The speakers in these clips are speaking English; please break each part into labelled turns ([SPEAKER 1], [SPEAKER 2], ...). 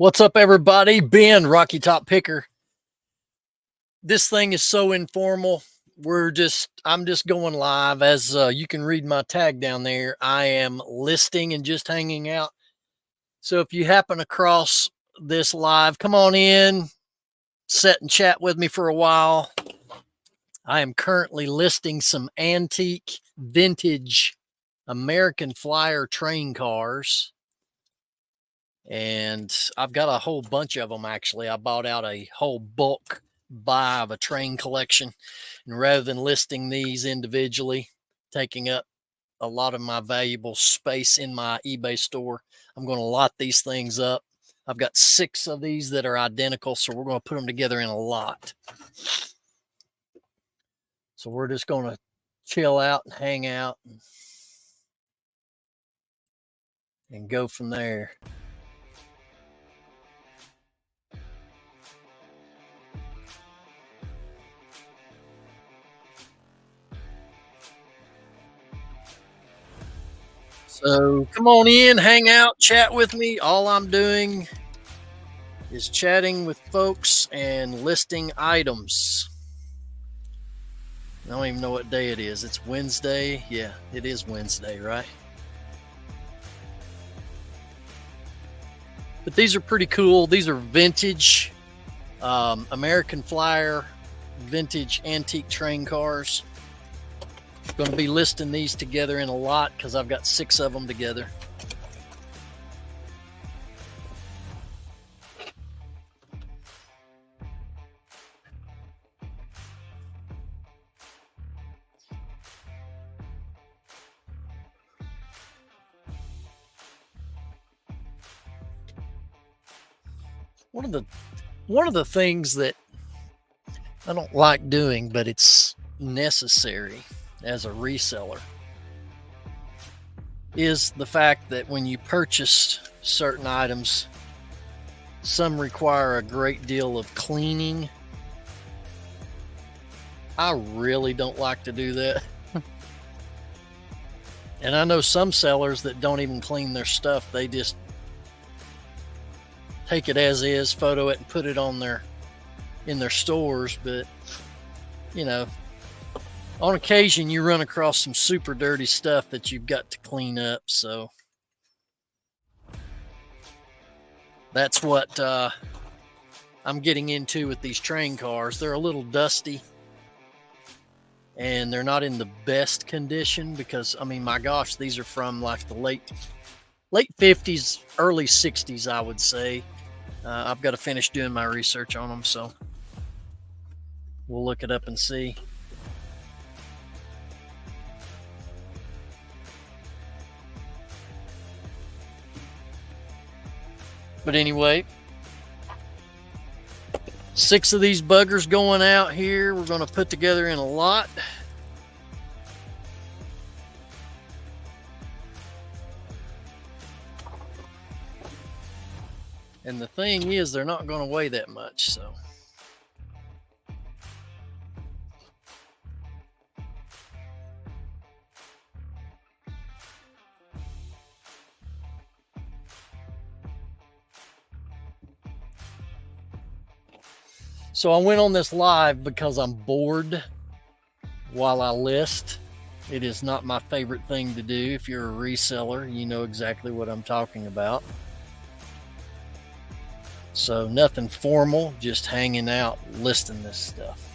[SPEAKER 1] What's up, everybody? Ben, Rocky Top Picker. This thing is so informal. I'm just going live. As you can read my tag down there, I am listing and just hanging out. So if you happen across this live, come on in, sit and chat with me for a while. I am currently listing some antique, vintage American Flyer train cars. And I've got a whole bunch of them, actually. I bought out a whole bulk buy of a train collection. And rather than listing these individually, taking up a lot of my valuable space in my eBay store, I'm going to lot these things up. I've got 6 of these that are identical, so we're going to put them together in a lot. So we're just going to chill out and hang out and go from there. So come on in, hang out, chat with me. All I'm doing is chatting with folks and listing items. I don't even know what day it is. It's Wednesday. Yeah, it is Wednesday, right? But these are pretty cool. These are vintage American Flyer vintage antique train cars. Going to be listing these together in a lot because I've got 6 of them together. One of the things that I don't like doing, but it's necessary as a reseller, is the fact that when you purchase certain items, some require a great deal of cleaning. I really don't like to do that. And I know some sellers that don't even clean their stuff. They just take it as is, photo it, and put it on in their stores. But you know, on occasion you run across some super dirty stuff that you've got to clean up. So that's what I'm getting into with these train cars. They're a little dusty and they're not in the best condition because, I mean, my gosh, these are from like the late 50s, early 60s, I would say. I've got to finish doing my research on them, so we'll look it up and see. But anyway, 6 of these buggers going out here. We're going to put together in a lot. And the thing is, they're not going to weigh that much, so. So I went on this live because I'm bored while I list. It is not my favorite thing to do. If you're a reseller, you know exactly what I'm talking about. So nothing formal, just hanging out, listing this stuff.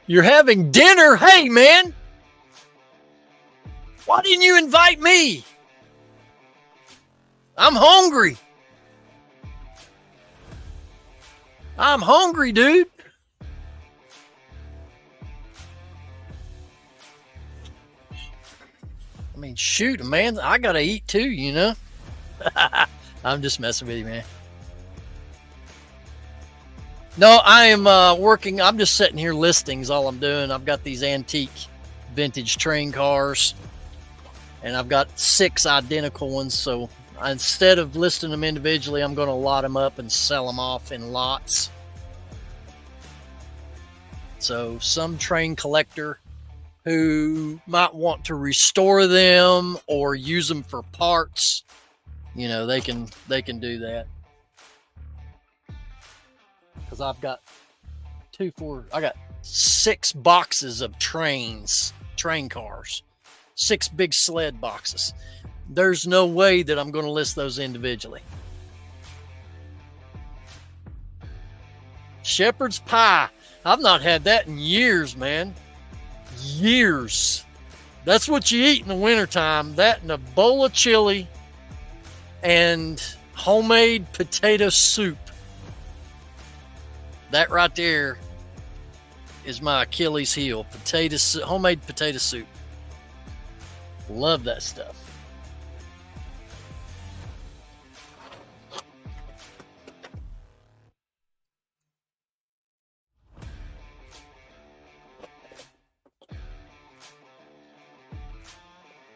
[SPEAKER 1] You're having dinner? Hey, man. Why didn't you invite me? I'm hungry. I'm hungry, dude. I mean, shoot, man, I got to eat too, you know? I'm just messing with you, man. No, I am working. I'm just sitting here listings. All I'm doing. I've got these antique vintage train cars, and I've got 6 identical ones. So instead of listing them individually, I'm going to lot them up and sell them off in lots. So some train collector who might want to restore them or use them for parts, you know, they can do that. Because I've got I got 6 boxes of train cars, 6 big sled boxes. There's no way that I'm going to list those individually. Shepherd's pie. I've not had that in years, man. Years. That's what you eat in the wintertime. That and a bowl of chili and homemade potato soup. That right there is my Achilles heel. Homemade potato soup. Love that stuff.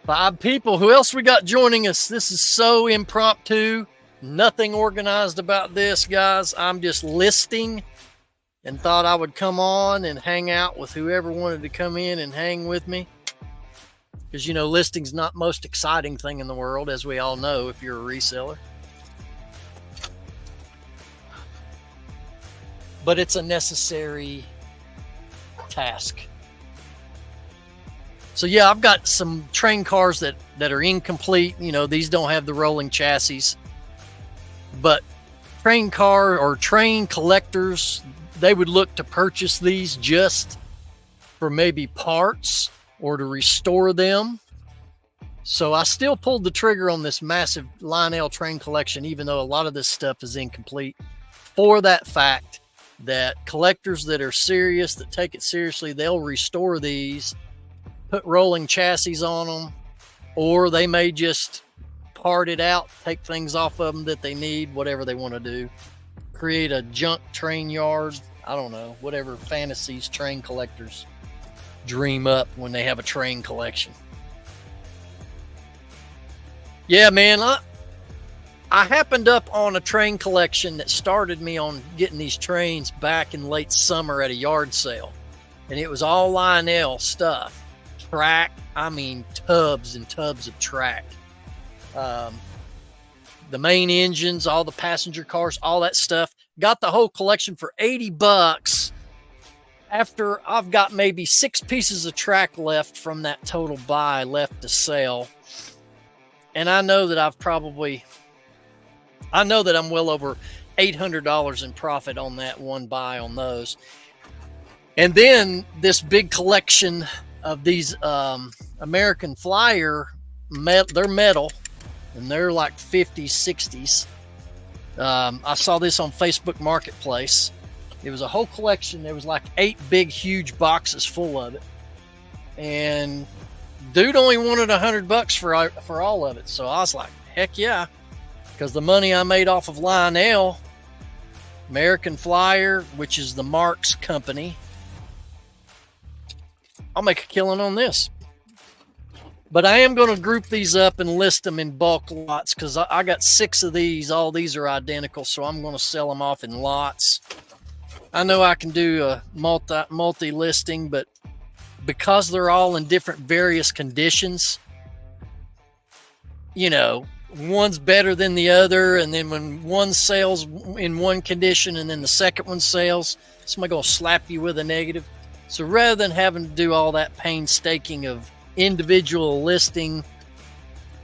[SPEAKER 1] Five people. Who else we got joining us? This is so impromptu. Nothing organized about this, guys. I'm just listing and thought I would come on and hang out with whoever wanted to come in and hang with me. Because, you know, listing's not most exciting thing in the world, as we all know, if you're a reseller. But it's a necessary task. So yeah, I've got some train cars that are incomplete. You know, these don't have the rolling chassis. But train car or train collectors, they would look to purchase these just for maybe parts or to restore them. So I still pulled the trigger on this massive Lionel train collection, even though a lot of this stuff is incomplete, for that fact that collectors that are serious, that take it seriously, they'll restore these, put rolling chassis on them, or they may just part it out, take things off of them that they need, whatever they want to do, create a junk train yard. I don't know, whatever fantasies train collectors dream up when they have a train collection. Yeah, man, I happened up on a train collection that started me on getting these trains back in late summer at a yard sale, and it was all Lionel stuff. Track, I mean tubs and tubs of track. The main engines, all the passenger cars, all that stuff. Got the whole collection for $80 after I've got maybe 6 pieces of track left from that total buy left to sell. And I know that I'm well over $800 in profit on that one buy on those. And then this big collection of these American Flyer, they're metal, and they're like 50s, 60s. I saw this on Facebook Marketplace. It was a whole collection. There was like 8 big, huge boxes full of it. And dude only wanted $100 for all of it. So I was like, heck yeah. Because the money I made off of Lionel, American Flyer, which is the Marks company, I'll make a killing on this. But I am going to group these up and list them in bulk lots because I got 6 of these. All these are identical, so I'm going to sell them off in lots. I know I can do a multi-listing, but because they're all in different various conditions, you know, one's better than the other, and then when one sells in one condition and then the second one sells, somebody going to slap you with a negative. So rather than having to do all that painstaking of individual listing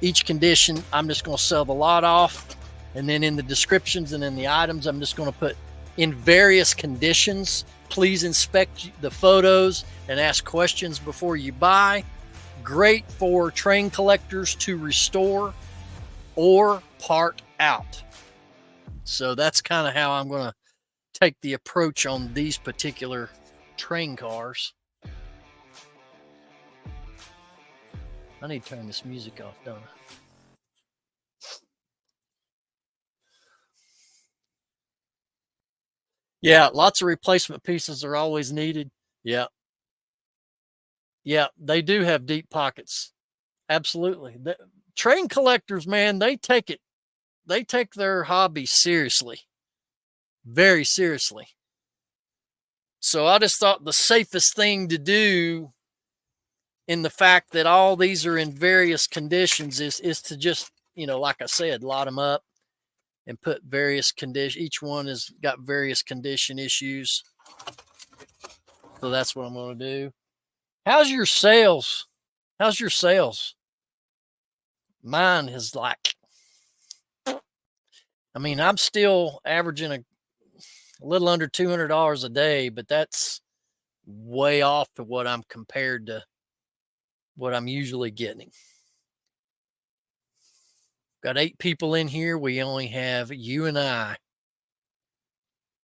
[SPEAKER 1] each condition, I'm just going to sell the lot off, and then in the descriptions and in the items, I'm just going to put in various conditions. Please inspect the photos and ask questions before you buy. Great for train collectors to restore or part out. So that's kind of how I'm going to take the approach on these particular train cars. I need to turn this music off, don't I? Yeah, lots of replacement pieces are always needed. Yeah. Yeah, they do have deep pockets. Absolutely. The train collectors, man, they take their hobby seriously, very seriously. So I just thought the safest thing to do in the fact that all these are in various conditions is to just, like I said, lot them up and put various condition. Each one has got various condition issues. So that's what I'm going to do. How's your sales? How's your sales? Mine is like, I mean, I'm still averaging a little under $200 a day, but that's way off to what I'm compared to what I'm usually getting. Got 8 people in here. We only have you and I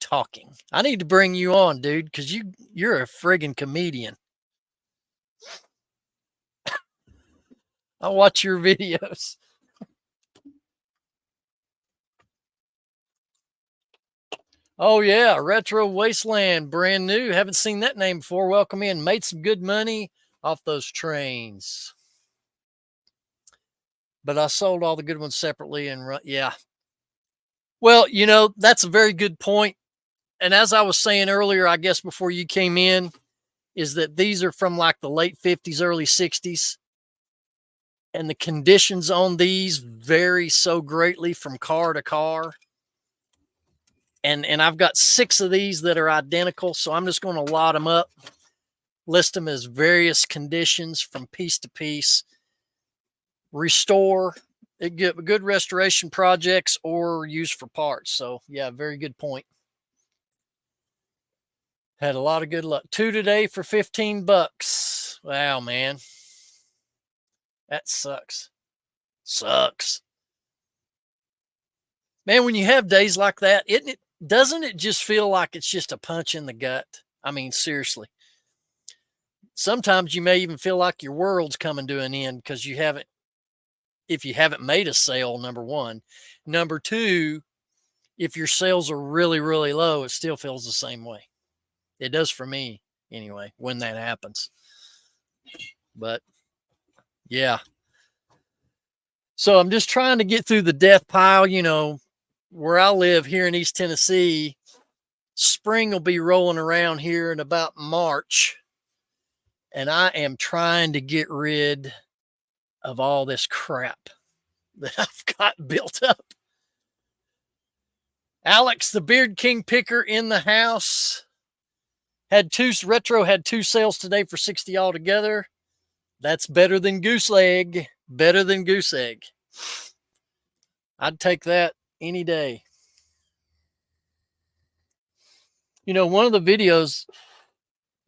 [SPEAKER 1] talking. I need to bring you on, dude, because you're a friggin' comedian. I watch your videos. Oh yeah, Retro Wasteland, brand new. Haven't seen that name before. Welcome in. Made some good money off those trains. But I sold all the good ones separately and yeah. Well, that's a very good point. And as I was saying earlier, I guess before you came in, is that these are from like the late 50s, early 60s. And the conditions on these vary so greatly from car to car. And I've got 6 of these that are identical. So I'm just going to lot them up, list them as various conditions from piece to piece, restore, get good restoration projects or use for parts. So yeah, very good point. Had a lot of good luck. 2 today for $15. Wow, man. That sucks. Sucks. Man, when you have days like that, doesn't it just feel like it's just a punch in the gut? I mean, seriously. Sometimes you may even feel like your world's coming to an end because if you haven't made a sale, number one. Number two, if your sales are really, really low, it still feels the same way. It does for me anyway, when that happens. But yeah. So I'm just trying to get through the death pile. Where I live here in East Tennessee, spring will be rolling around here in about March. And I am trying to get rid of all this crap that I've got built up. Alex, the Beard King picker in the house. Retro had 2 sales today for 60 altogether. That's better than goose egg. Better than goose egg. I'd take that any day. One of the videos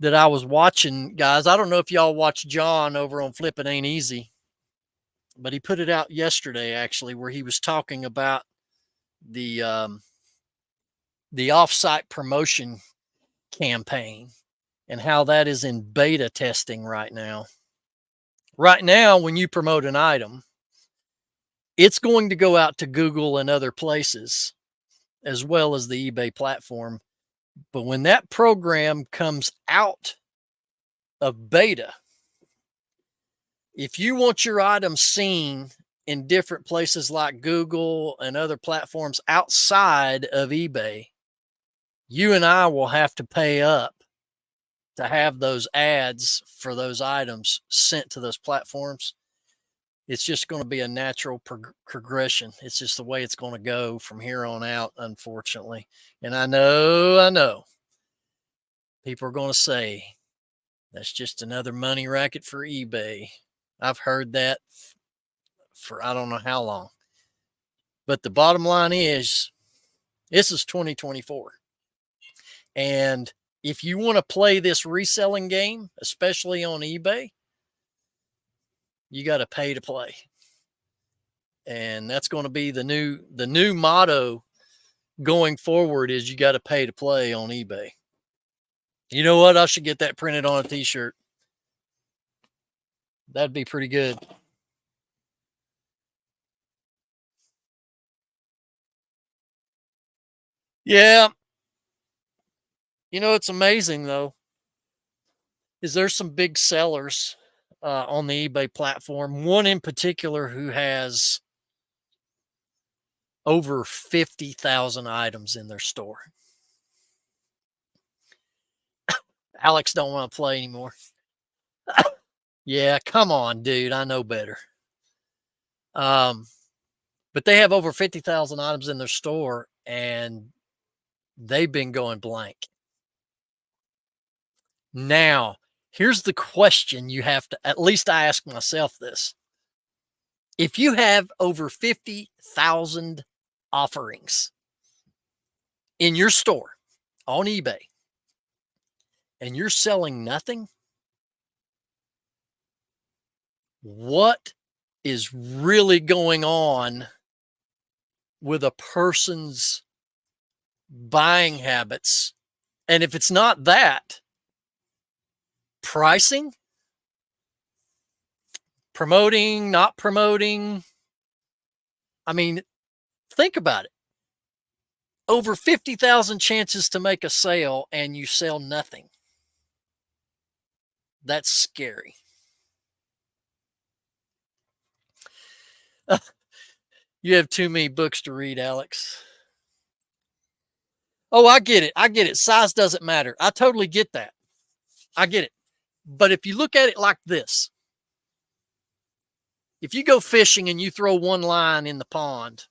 [SPEAKER 1] that I was watching, guys, I don't know if y'all watch John over on Flip It Ain't Easy, but he put it out yesterday, actually, where he was talking about the offsite promotion campaign and how that is in beta testing right now. Right now, when you promote an item, it's going to go out to Google and other places, as well as the eBay platform. But when that program comes out of beta, if you want your item seen in different places like Google and other platforms outside of eBay, you and I will have to pay up to have those ads for those items sent to those platforms. It's just going to be a natural progression. It's just the way it's going to go from here on out, unfortunately. And I know people are going to say that's just another money racket for eBay. I've heard that for I don't know how long. But the bottom line is this is 2024. And if you want to play this reselling game, especially on eBay, you got to pay to play. And that's going to be the new motto going forward is you got to pay to play on eBay. You know what? I should get that printed on a t-shirt. That'd be pretty good. Yeah. You know, it's amazing though, is there's some big sellers on the eBay platform. One in particular who has over 50,000 items in their store. Alex don't want to play anymore. Yeah, come on, dude. I know better. Um, but they have over 50,000 items in their store and they've been going blank. Now, here's the question you have to, at least I ask myself this. If you have over 50,000 offerings in your store on eBay and you're selling nothing, what is really going on with a person's buying habits? And if it's not that, pricing, promoting, not promoting. I mean, think about it. Over 50,000 chances to make a sale and you sell nothing. That's scary. You have too many books to read, Alex. Oh, I get it. I get it. Size doesn't matter. I totally get that. I get it. But if you look at it like this, if you go fishing and you throw one line in the pond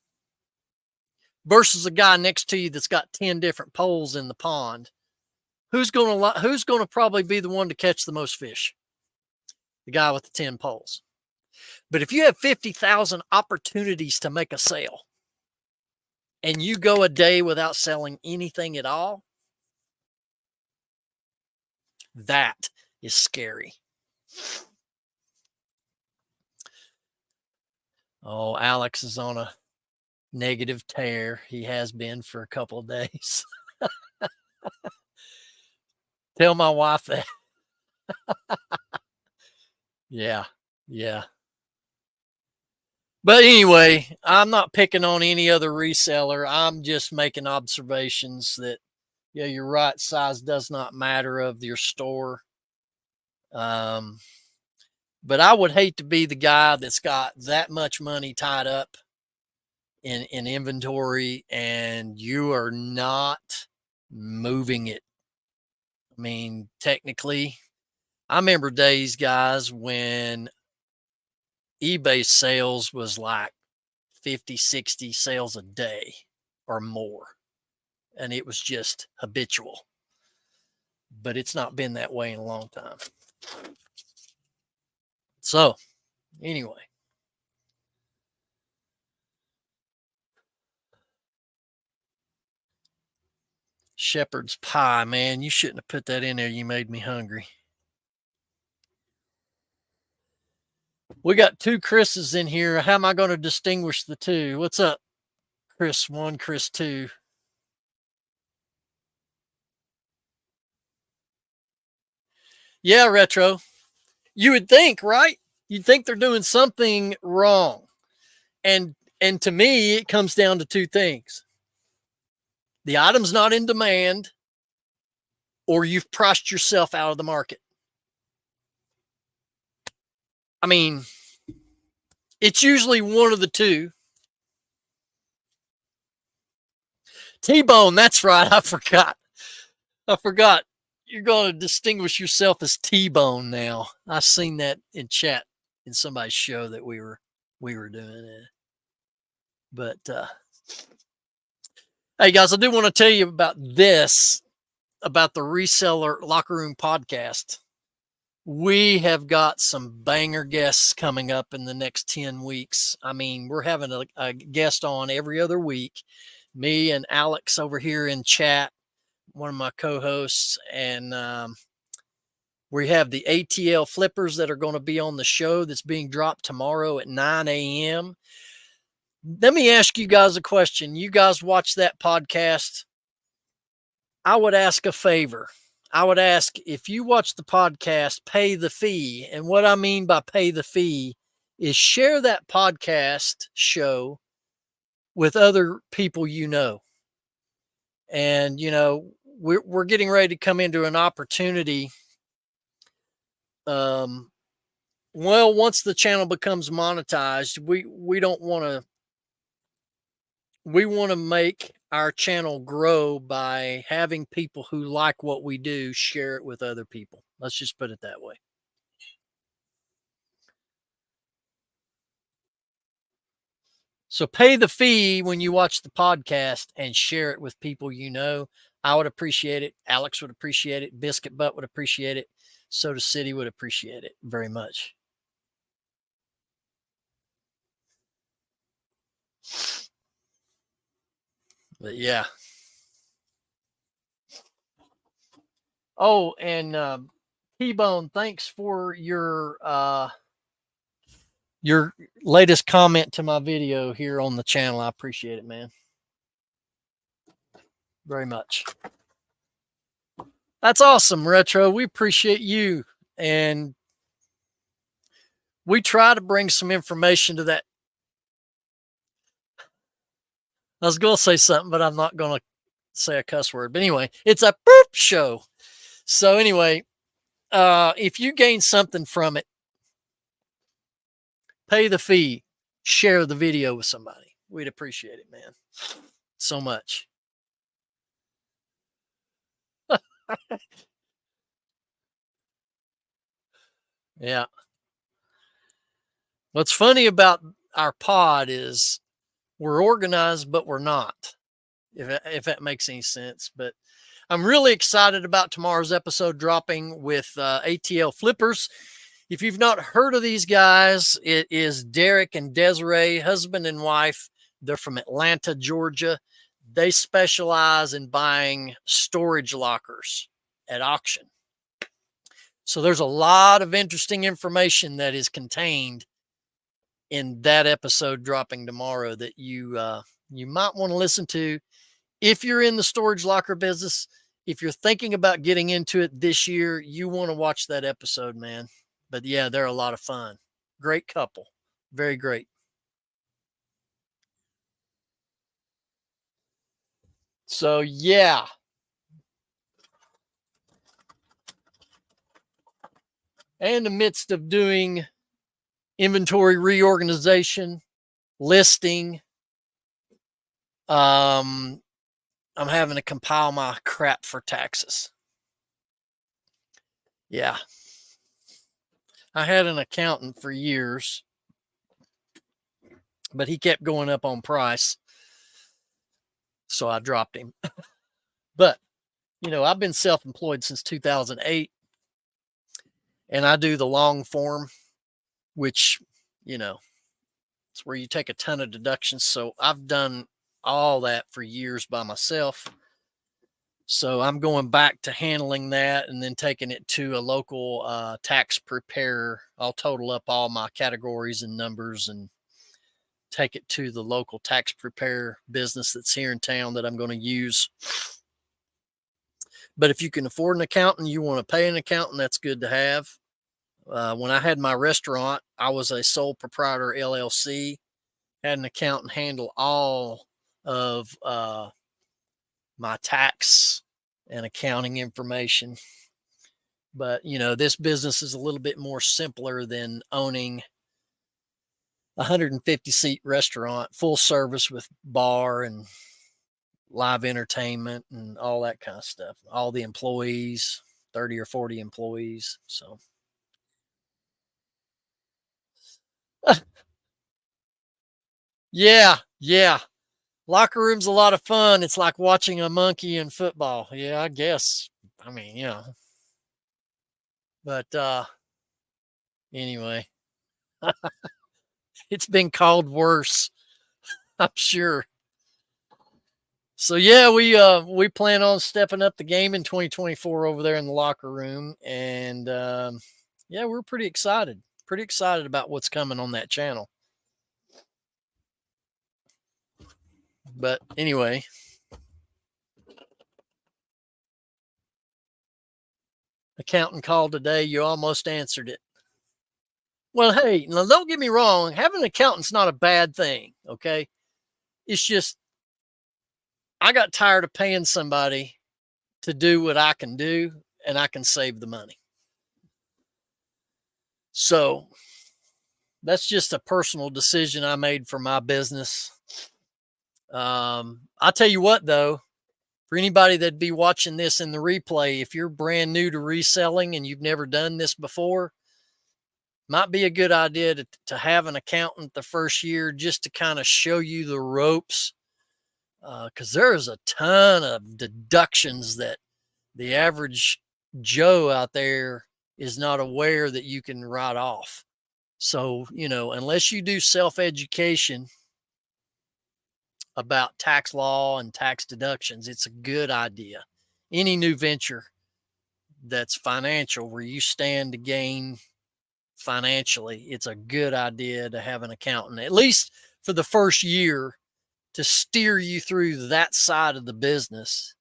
[SPEAKER 1] versus a guy next to you that's got 10 different poles in the pond, who's going to probably be the one to catch the most fish? The guy with the 10 poles. But if you have 50,000 opportunities to make a sale and you go a day without selling anything at all, that is scary. Oh, Alex is on a negative tear. He has been for a couple of days. Tell my wife that. Yeah. Yeah. But anyway, I'm not picking on any other reseller. I'm just making observations that, yeah, you're right. Size does not matter of your store. But I would hate to be the guy that's got that much money tied up in inventory and you are not moving it. I mean, technically, I remember days, guys, when eBay sales was like 50, 60 sales a day or more. And it was just habitual. But it's not been that way in a long time. So, anyway. Shepherd's pie, man. You shouldn't have put that in there. You made me hungry. We got two Chris's in here. How am I going to distinguish the two? What's up, Chris 1, Chris 2? Yeah, Retro. You would think, right? You'd think they're doing something wrong. And to me, it comes down to two things. The item's not in demand, or you've priced yourself out of the market. I mean, it's usually one of the two. T-Bone, that's right. I forgot. You're going to distinguish yourself as T-Bone now. I've seen that in chat in somebody's show that we were doing it. But hey guys, I do want to tell you about this, about the Reseller Locker Room podcast. We have got some banger guests coming up in the next 10 weeks. I mean, we're having a guest on every other week. Me and Alex over here in chat, one of my co-hosts, and we have the ATL flippers that are going to be on the show that's being dropped tomorrow at 9 a.m. Let me ask you guys a question. You guys watch that podcast? I would ask a favor. I would ask, if you watch the podcast, pay the fee. And what I mean by pay the fee is share that podcast show with other people you know. And, you know, we're getting ready to come into an opportunity. Um, well, once the channel becomes monetized, we don't want to. We want to make our channel grow by having people who like what we do share it with other people. Let's just put it that way. So pay the fee when you watch the podcast and share it with people you know. I would appreciate it. Alex would appreciate it. Biscuit Butt would appreciate it. Soda City would appreciate it very much. But yeah. Oh, and T-Bone, thanks for your latest comment to my video here on the channel. I appreciate it, man. Very much. That's awesome, Retro. We appreciate you. And we try to bring some information to that. I was going to say something, but I'm not going to say a cuss word. But anyway, it's a boop show. So anyway, if you gain something from it, pay the fee, share the video with somebody. We'd appreciate it, man. So much. Yeah. What's funny about our pod is we're organized, but we're not, if that makes any sense. But I'm really excited about tomorrow's episode dropping with ATL Flippers. If you've not heard of these guys, it is Derek and Desiree, husband and wife. They're from Atlanta, Georgia. They specialize in buying storage lockers at auction. So there's a lot of interesting information that is contained in that episode dropping tomorrow that you might want to listen to if you're in the storage locker business. If you're thinking about getting into it this year, you want to watch that episode, man. But yeah, they're a lot of fun. Great couple. Very great. So yeah. And in the midst of doing inventory reorganization, listing, I'm having to compile my crap for taxes. Yeah. I had an accountant for years, but he kept going up on price. So I dropped him. But, I've been self-employed since 2008, and I do the long form, which, it's where you take a ton of deductions. So I've done all that for years by myself. So I'm going back to handling that and then taking it to a local tax preparer. I'll total up all my categories and numbers and take it to the local tax preparer business that's here in town that I'm going to use. But if you can afford an accountant, you want to pay an accountant, that's good to have. When I had my restaurant, I was a sole proprietor LLC, had an accountant handle all of my tax and accounting information. But, this business is a little bit more simpler than owning a 150 seat restaurant, full service with bar and live entertainment and all that kind of stuff. All the employees, 30 or 40 employees. So yeah. Locker room's a lot of fun. It's like watching a monkey in football. Yeah, I guess. I mean, but anyway, it's been called worse, I'm sure. So yeah, we plan on stepping up the game in 2024 over there in the locker room, and yeah, we're pretty excited about what's coming on that channel. But anyway, accountant called today. You almost answered it. Well, hey, now don't get me wrong. Having an accountant's not a bad thing. Okay. It's just, I got tired of paying somebody to do what I can do, and I can save the money. So that's just a personal decision I made for my business. I'll tell you what, though, for anybody that'd be watching this in the replay, if you're brand new to reselling and you've never done this before, might be a good idea to have an accountant the first year just to kind of show you the ropes. Because there's a ton of deductions that the average Joe out there is not aware that you can write off. So, unless you do self-education about tax law and tax deductions, it's a good idea. Any new venture that's financial, where you stand to gain financially, it's a good idea to have an accountant, at least for the first year, to steer you through that side of the business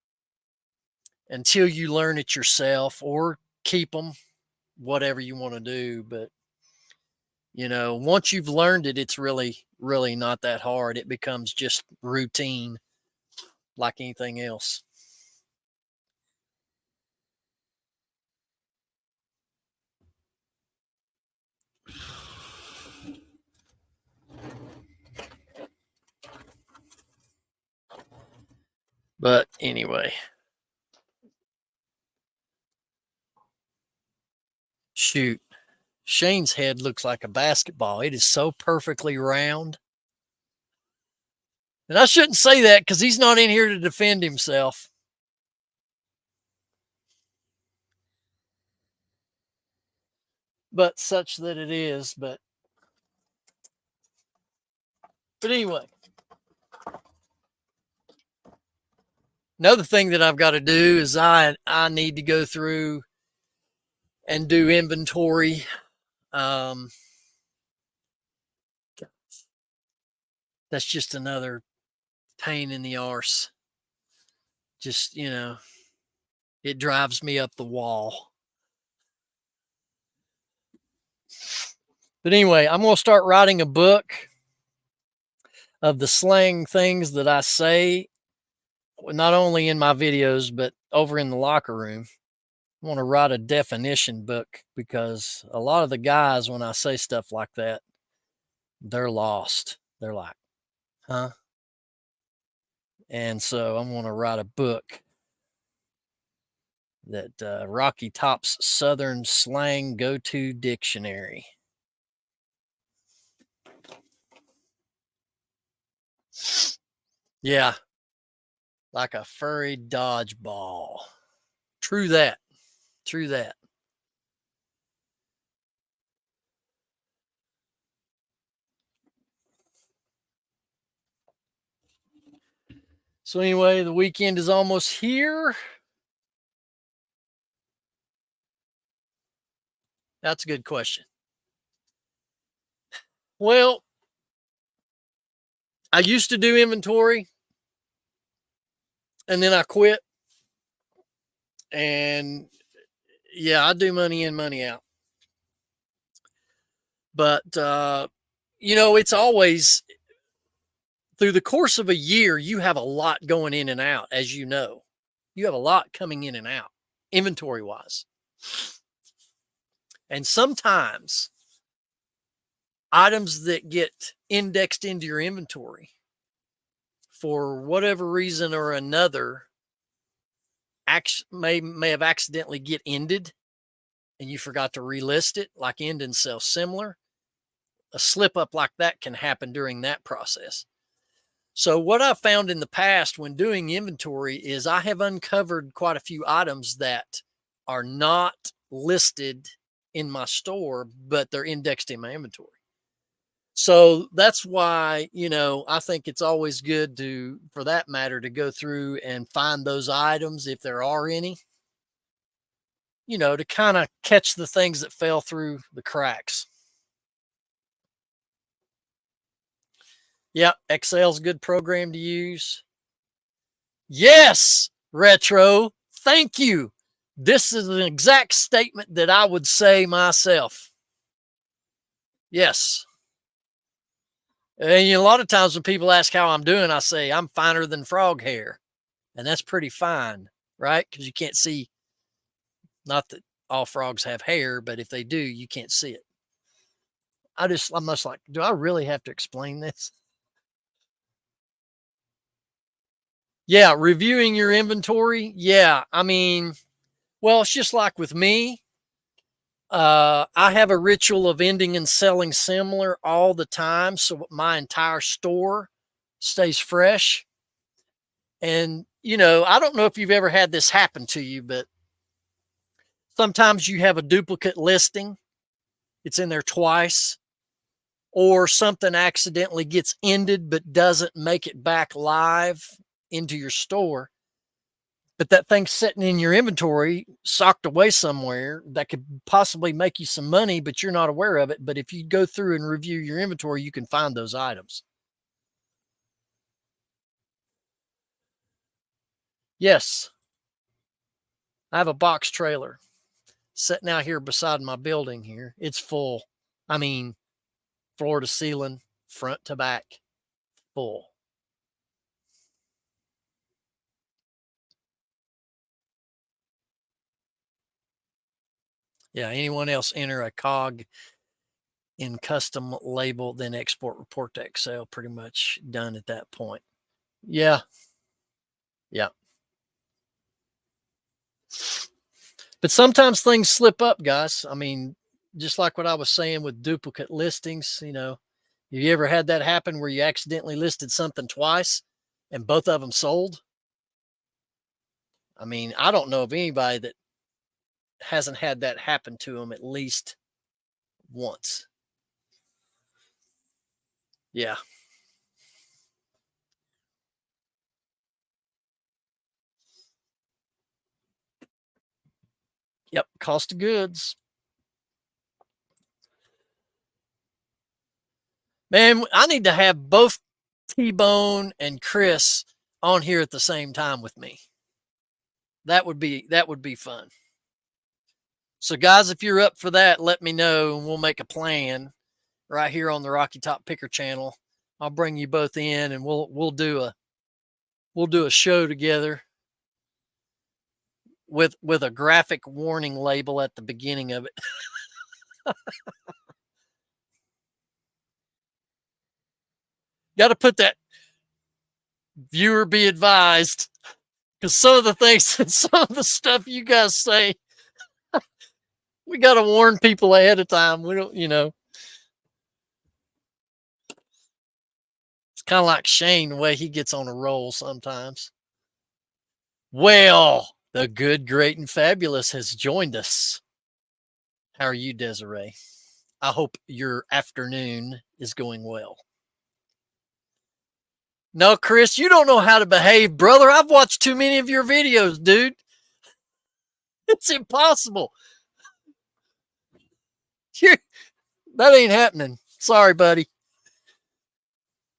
[SPEAKER 1] until you learn it yourself, or keep them, whatever you want to do. But once you've learned it, it's really, really not that hard. It becomes just routine like anything else. But anyway, shoot, Shane's head looks like a basketball. It is so perfectly round. And I shouldn't say that because he's not in here to defend himself. But such that it is. But anyway, another thing that I've got to do is I need to go through and do inventory. That's just another pain in the arse. Just, it drives me up the wall. But anyway, I'm going to start writing a book of the slang things that I say, not only in my videos, but over in the locker room. I want to write a definition book, because a lot of the guys, when I say stuff like that, they're lost. They're like, huh? And so I'm going to write a book that Rocky Top's Southern Slang Go-To Dictionary. Yeah, like a furry dodgeball. True that. True that. So anyway, the weekend is almost here. That's a good question. Well, I used to do inventory, and then I quit. And yeah, I do money in, money out. But, it's always, through the course of a year, you have a lot going in and out, as you know. You have a lot coming in and out, inventory wise. And sometimes items that get indexed into your inventory, for whatever reason or another, may have accidentally get ended, and you forgot to relist it, like end and sell similar. A slip up like that can happen during that process. So what I've found in the past when doing inventory is I have uncovered quite a few items that are not listed in my store, but they're indexed in my inventory. So that's why, I think it's always good for that matter, to go through and find those items, if there are any, to kind of catch the things that fell through the cracks. Yeah, Excel's a good program to use. Yes, Retro. Thank you. This is an exact statement that I would say myself. Yes. And a lot of times when people ask how I'm doing, I say I'm finer than frog hair. And that's pretty fine, right? Because you can't see, not that all frogs have hair, but if they do, you can't see it. I'm just like, do I really have to explain this? Yeah, reviewing your inventory. Yeah, I mean, well, it's just like with me. I have a ritual of ending and selling similar all the time, so my entire store stays fresh. And I don't know if you've ever had this happen to you, but sometimes you have a duplicate listing. It's in there twice, or something accidentally gets ended but doesn't make it back live into your store. But that thing's sitting in your inventory, socked away somewhere that could possibly make you some money, but you're not aware of it. But if you go through and review your inventory, you can find those items. Yes, I have a box trailer sitting out here beside my building here. It's full. I mean, floor to ceiling, front to back, full. Yeah, anyone else enter a cog in custom label, then export report to Excel, pretty much done at that point. Yeah. Yeah. But sometimes things slip up, guys. I mean, just like what I was saying with duplicate listings, have you ever had that happen where you accidentally listed something twice and both of them sold? I mean, I don't know of anybody that hasn't had that happen to them at least once. Yeah. Yep. Cost of goods. Man, I need to have both T-Bone and Chris on here at the same time with me. That would be fun. So guys, if you're up for that, let me know and we'll make a plan right here on the Rocky Top Picker channel. I'll bring you both in and we'll do a show together with a graphic warning label at the beginning of it. Got to put that viewer be advised, because some of the things and some of the stuff you guys say, we got to warn people ahead of time. We don't. It's kind of like Shane, the way he gets on a roll sometimes. Well, the good, great, and fabulous has joined us. How are you, Desiree? I hope your afternoon is going well. No, Chris, you don't know how to behave, brother. I've watched too many of your videos, dude. It's impossible. That ain't happening. Sorry, buddy.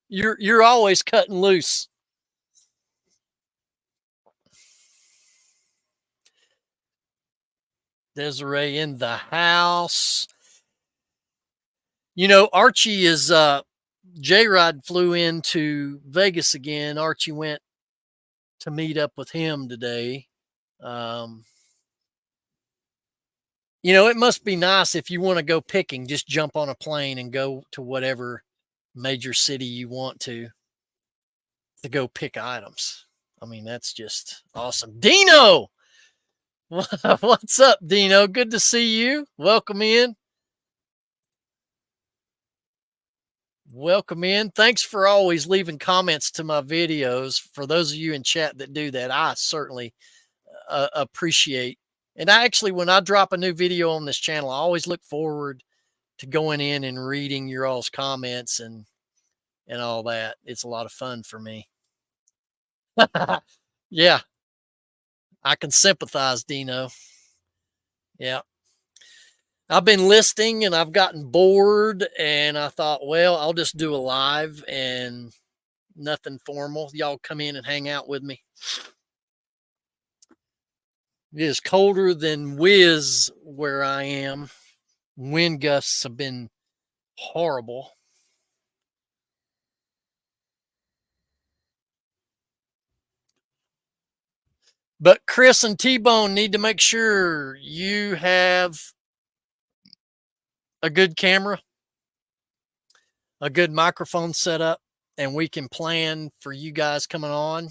[SPEAKER 1] You're always cutting loose. Desiree in the house. Archie is J-Rod flew into Vegas again. Archie went to meet up with him today. Um, it must be nice if you want to go picking, just jump on a plane and go to whatever major city you want to go pick items. I mean, that's just awesome. Dino, what's up, Dino? Good to see you. Welcome in. Welcome in. Thanks for always leaving comments to my videos. For those of you in chat that do that, I certainly appreciate. And when I drop a new video on this channel, I always look forward to going in and reading your all's comments and all that. It's a lot of fun for me. Yeah, I can sympathize, Dino. Yeah. I've been listing and I've gotten bored and I thought, well, I'll just do a live and nothing formal. Y'all come in and hang out with me. It is colder than whiz where I am. Wind gusts have been horrible. But Chris and T-Bone need to make sure you have a good camera, a good microphone setup, and we can plan for you guys coming on.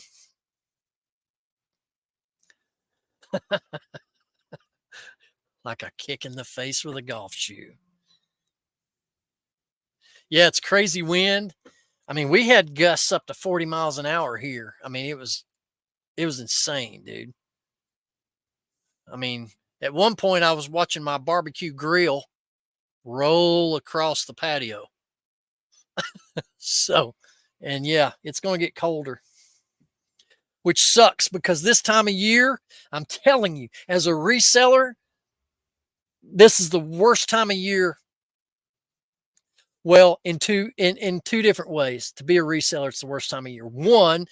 [SPEAKER 1] Like a kick in the face with a golf shoe. Yeah, it's crazy wind. I mean, we had gusts up to 40 miles an hour here. I mean, it was insane, dude. I mean, at one point I was watching my barbecue grill roll across the patio. So, and yeah, it's going to get colder, which sucks because this time of year, I'm telling you, as a reseller, this is the worst time of year. Well, in two different ways. To be a reseller, it's the worst time of year. One,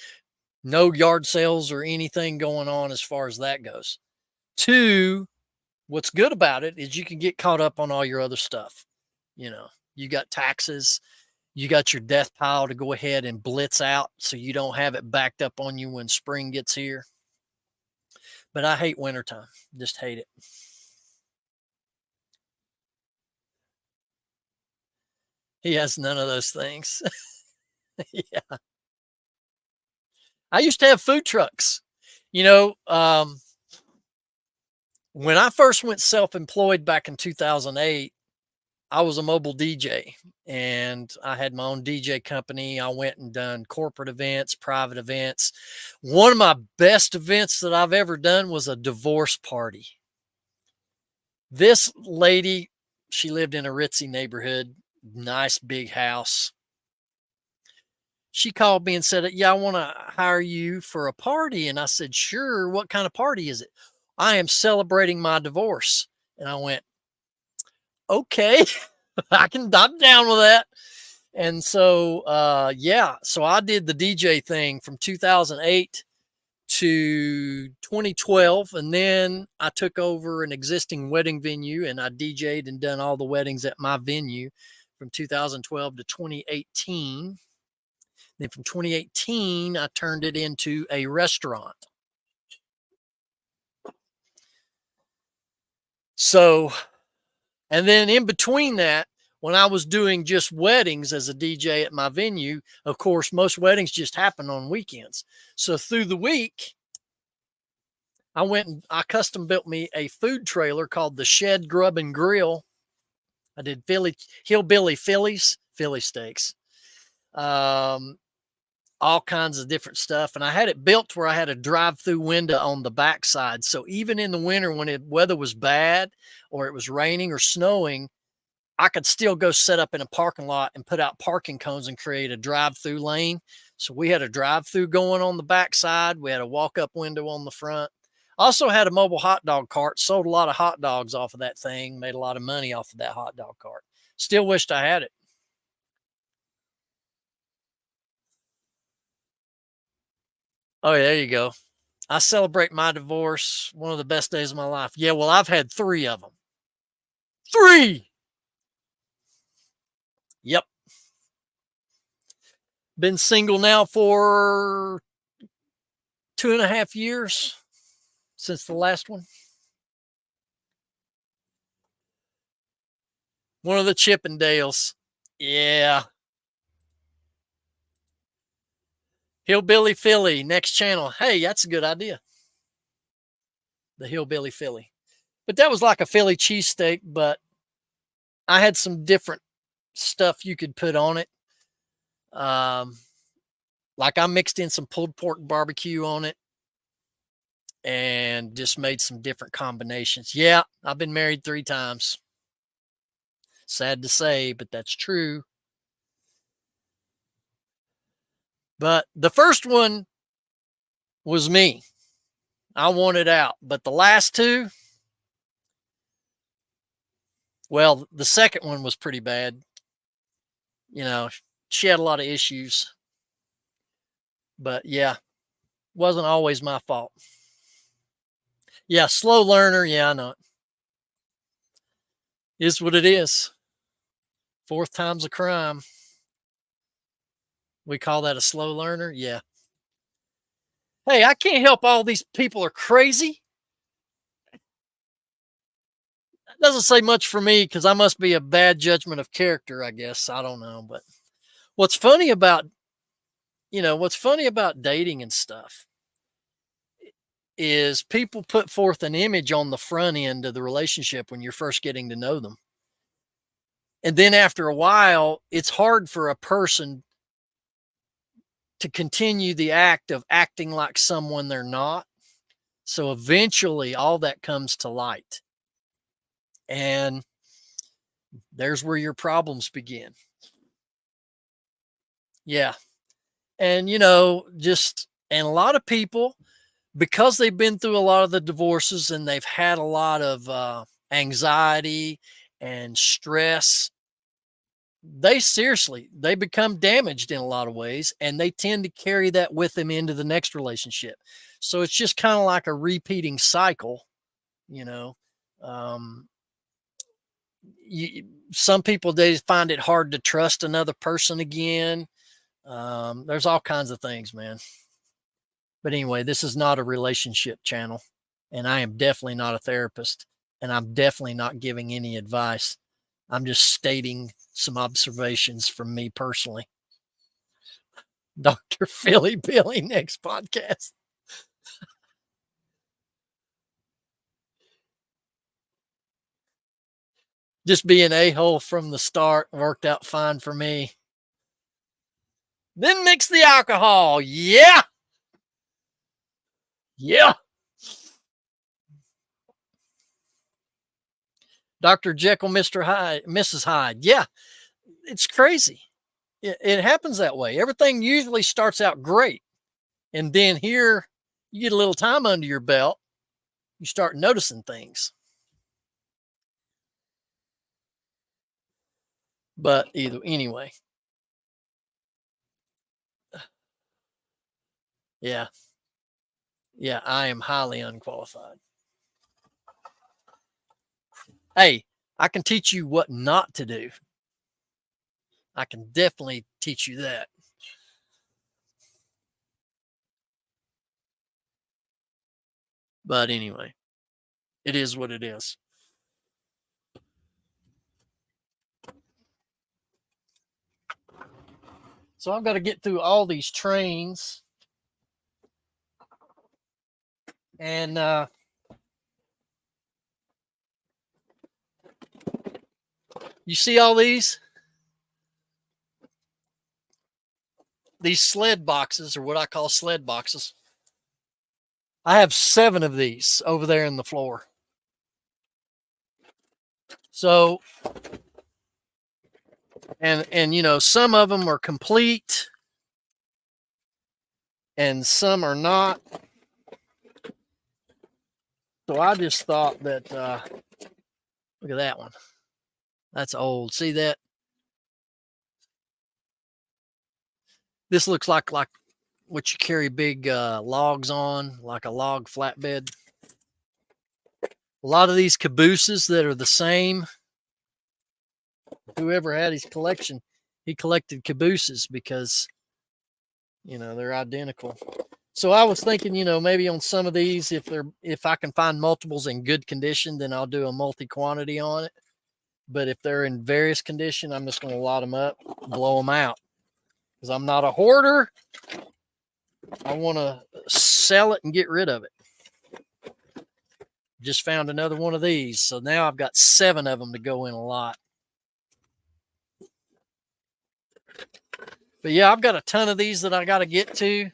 [SPEAKER 1] no yard sales or anything going on as far as that goes. Two, what's good about it is you can get caught up on all your other stuff. You know, you got taxes, you got your death pile to go ahead and blitz out so you don't have it backed up on you when spring gets here. But I hate wintertime. Just hate it. He has none of those things. Yeah. I used to have food trucks. You know, when I first went self-employed back in 2008, I was a mobile DJ and I had my own DJ company. I went and done corporate events, private events. One of my best events that I've ever done was a divorce party. This lady, she lived in a ritzy neighborhood, nice big house. She called me and said, "Yeah, I want to hire you for a party." And I said, "Sure. What kind of party is it?" "I am celebrating my divorce." And I went, "Okay, I'm down with that." And so, yeah, so I did the DJ thing from 2008 to 2012. And then I took over an existing wedding venue and I DJ'd and done all the weddings at my venue from 2012 to 2018. Then from 2018, I turned it into a restaurant. So, and then in between that, when I was doing just weddings as a DJ at my venue, of course, most weddings just happen on weekends. So through the week, I went and I custom built me a food trailer called the Shed Grub and Grill. I did hillbilly Philly steaks, um, all kinds of different stuff. And I had it built where I had a drive-through window on the backside. So even in the winter when the weather was bad or it was raining or snowing, I could still go set up in a parking lot and put out parking cones and create a drive-through lane. So we had a drive-through going on the backside. We had a walk-up window on the front. Also had a mobile hot dog cart, sold a lot of hot dogs off of that thing, made a lot of money off of that hot dog cart. Still wished I had it. Oh, yeah, there you go. I celebrate my divorce, one of the best days of my life. Yeah, well, I've had three of them. Three. Yep. Been single now for 2.5 years since the last one. One of the Chippendales. Yeah. Hillbilly Philly, next channel. Hey, that's a good idea. The Hillbilly Philly. But that was like a Philly cheesesteak, but I had some different stuff you could put on it. Um, like I mixed in some pulled pork barbecue on it and just made some different combinations. Yeah, I've been married 3 times. Sad to say, but that's true. But the first one was me. I wanted out. But the last two, well, the second one was pretty bad. You know, she had a lot of issues. But yeah, wasn't always my fault. Yeah, slow learner. Yeah, I know it. Is what it is. Fourth time's a crime. We call that a slow learner. Yeah. Hey, I can't help all these people are crazy. That doesn't say much for me because I must be a bad judgment of character, I guess. I don't know. But what's funny about, what's funny about dating and stuff is people put forth an image on the front end of the relationship when you're first getting to know them. And then after a while, it's hard for a person to continue the act of acting like someone they're not. So eventually all that comes to light. And there's where your problems begin. Yeah. And, and a lot of people, because they've been through a lot of the divorces and they've had a lot of anxiety and stress, they become damaged in a lot of ways and they tend to carry that with them into the next relationship. So it's just kind of like a repeating cycle, you know. Um, some people, they find it hard to trust another person again. There's all kinds of things, man. But anyway, this is not a relationship channel, and I am definitely not a therapist, and I'm definitely not giving any advice. I'm just stating some observations from me personally. Dr. Philly Billy, next podcast. Just being a hole from the start worked out fine for me. Then mix the alcohol. Yeah. Yeah. Dr. Jekyll, Mr. Hyde, Mrs. Hyde. Yeah. It's crazy. It happens that way. Everything usually starts out great. And then here you get a little time under your belt, you start noticing things. But either anyway, yeah, yeah, I am highly unqualified. Hey, I can teach you what not to do. I can definitely teach you that. But anyway, it is what it is. So I've got to get through all these trains. And you see all these sled boxes, or what I call sled boxes. I have 7 of these over there in the floor. So, and some of them are complete and some are not. So I just thought that look at that one. That's old. See that? This looks like what you carry big logs on, like a log flatbed. A lot of these cabooses that are the same. Whoever had his collection, he collected cabooses because they're identical. So I was thinking, maybe on some of these, if I can find multiples in good condition, then I'll do a multi quantity on it. But if they're in various condition, I'm just going to lot them up, blow them out, because I'm not a hoarder. I want to sell it and get rid of it. Just found another one of these, so now I've got 7 of them to go in a lot. But yeah, I've got a ton of these that I got to get to,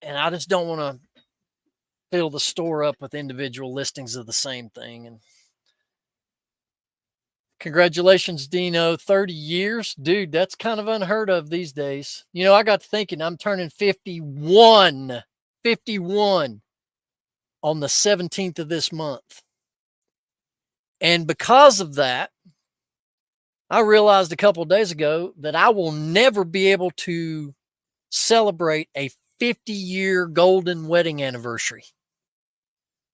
[SPEAKER 1] and I just don't want to fill the store up with individual listings of the same thing. And congratulations, Dino. 30 years. Dude, that's kind of unheard of these days. I got to thinking I'm turning 51. 51 on the 17th of this month. And because of that, I realized a couple of days ago that I will never be able to celebrate a 50-year golden wedding anniversary.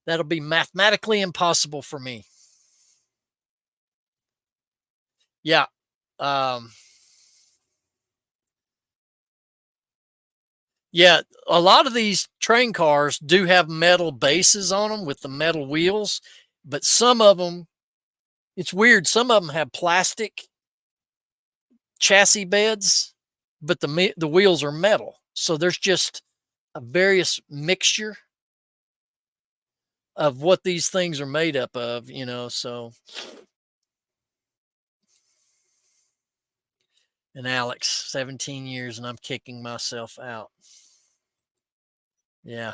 [SPEAKER 1] That'll be mathematically impossible for me. Yeah. Yeah, a lot of these train cars do have metal bases on them with the metal wheels, but some of them, it's weird. Some of them have plastic chassis beds, but the wheels are metal. So there's just a various mixture of what these things are made up of, you know. So, and Alex, 17 years, and I'm kicking myself out. Yeah.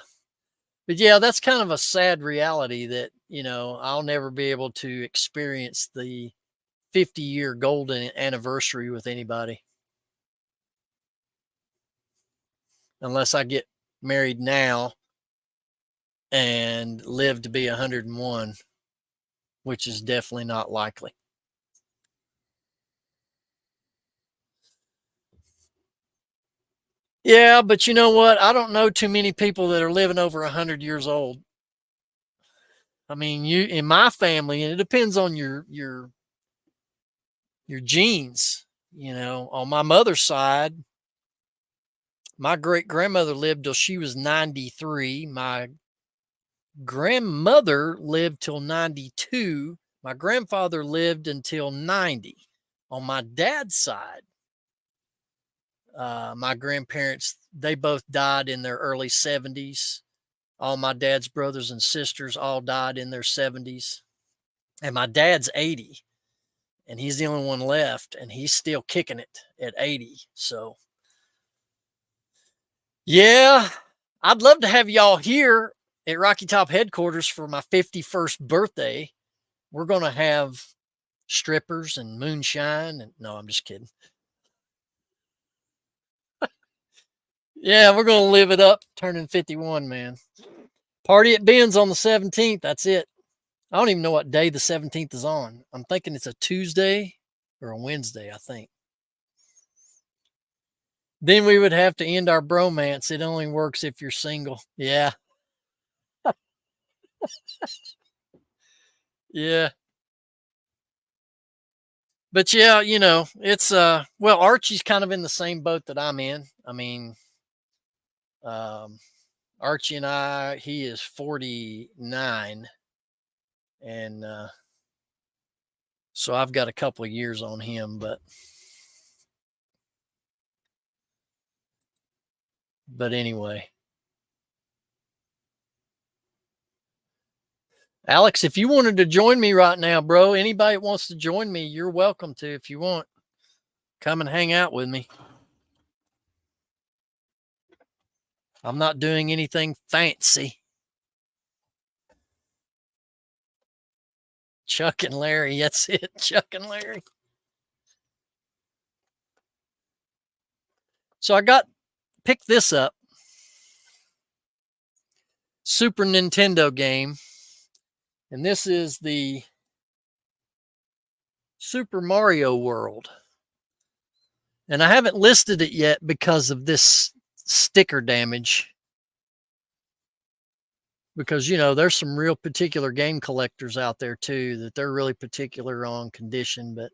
[SPEAKER 1] But yeah, that's kind of a sad reality that, you know, I'll never be able to experience the 50-year golden anniversary with anybody unless I get married now and live to be 101, which is definitely not likely. Yeah, but you know what? I don't know too many people that are living over 100 years old. I mean, you in my family, and it depends on your genes. You know, on my mother's side, my great grandmother lived till she was 93. My grandmother lived till 92. My grandfather lived until 90. On my dad's side, my grandparents, they both died in their early 70s. All my dad's brothers and sisters all died in their 70s. And my dad's 80, and he's the only one left, and he's still kicking it at 80. So, yeah, I'd love to have y'all here at Rocky Top headquarters for my 51st birthday. We're going to have strippers and moonshine. And no, I'm just kidding. Yeah, we're going to live it up turning 51, man. Party at Ben's on the 17th. That's it. I don't even know what day the 17th is on. I'm thinking it's a Tuesday or a Wednesday, I think. Then we would have to end our bromance. It only works if you're single. Yeah. Yeah. But yeah, you know, it's well, Archie's kind of in the same boat that I'm in. I mean, um Archie and he is 49, and so I've got a couple of years on him, but anyway. Alex, if you wanted to join me right now, bro, anybody that wants to join me, you're welcome to. If you want, come and hang out with me. I'm not doing anything fancy. Chuck and Larry, that's it. Chuck and Larry. So I picked this up. Super Nintendo game. And this is the Super Mario World. And I haven't listed it yet because of this sticker damage. Because, you know, there's some real particular game collectors out there too that they're really particular on condition. But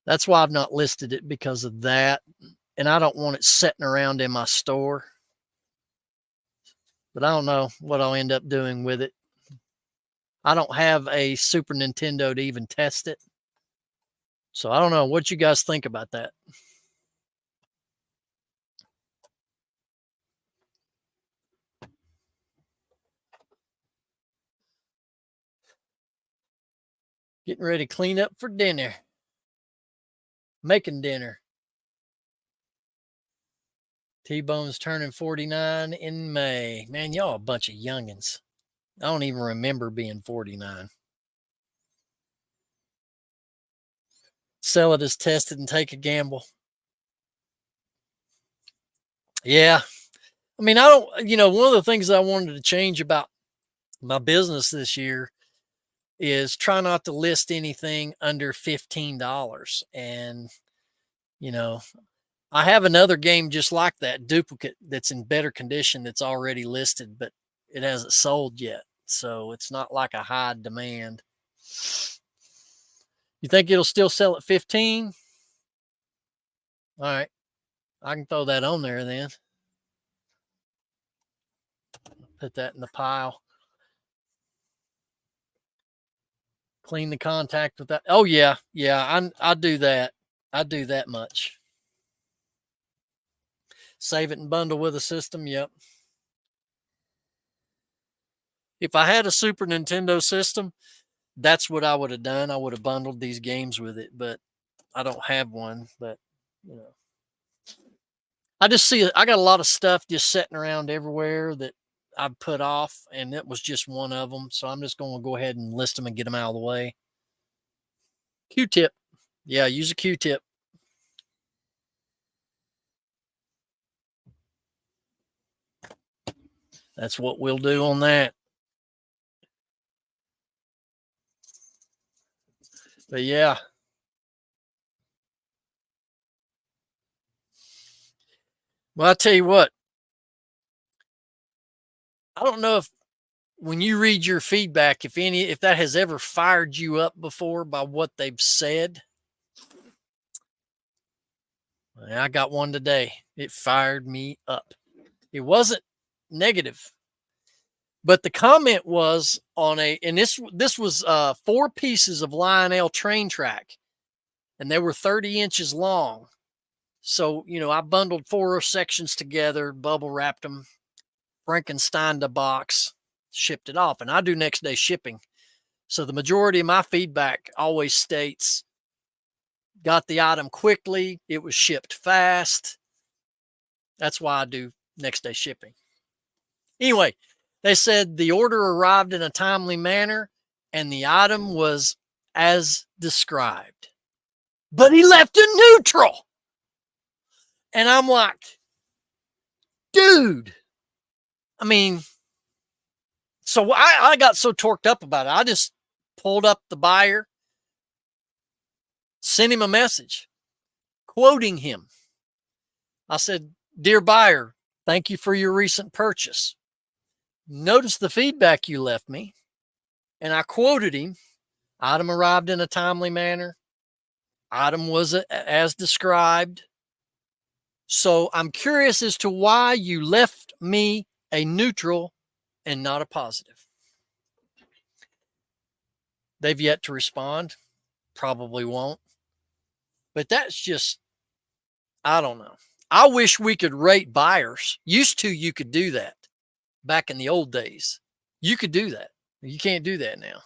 [SPEAKER 1] that's why I've not listed it, because of that. And I don't want it sitting around in my store. But I don't know what I'll end up doing with it. I don't have a Super Nintendo to even test it. So I don't know what you guys think about that. Getting ready to clean up for dinner. Making dinner. T-Bone's turning 49 in May. Man, y'all a bunch of youngins. I don't even remember being 49. Sell it as tested and take a gamble. Yeah. I mean, I don't, you know, one of the things I wanted to change about my business this year is try not to list anything under $15. And, you know, I have another game just like that, duplicate, that's in better condition, that's already listed, but it hasn't sold yet. So it's not like a high demand. You think it'll still sell at 15? All right. I can throw that on there then. Put that in the pile. Clean the contact with that. Oh yeah, yeah. I do that. I do that much. Save it and bundle with a system. Yep. If I had a Super Nintendo system, that's what I would have done. I would have bundled these games with it, but I don't have one. But you know, I just see it. I got a lot of stuff just sitting around everywhere that I've put off, and it was just one of them. So I'm just going to go ahead and list them and get them out of the way. Q-tip. Yeah, use a Q-tip. That's what we'll do on that. But yeah. Well, I tell you what, I don't know if when you read your feedback, if that has ever fired you up before by what they've said. I got one today. It fired me up. It wasn't negative, but the comment was on and this was 4 pieces of Lionel train track, and they were 30 inches long. So, I bundled 4 sections together, bubble wrapped them, Frankenstein the box, shipped it off, and I do next day shipping. So the majority of my feedback always states, got the item quickly, it was shipped fast. That's why I do next day shipping. Anyway, they said the order arrived in a timely manner and the item was as described. But he left a neutral. And I'm like, dude. I mean, so I got so torqued up about it. I just pulled up the buyer, sent him a message, quoting him. I said, "Dear buyer, thank you for your recent purchase. Notice the feedback you left me." And I quoted him. Item arrived in a timely manner. Item was as described. So I'm curious as to why you left me a neutral and not a positive. They've yet to respond. Probably won't. But that's just, I don't know. I wish we could rate buyers. Used to, you could do that back in the old days. You could do that. You can't do that now.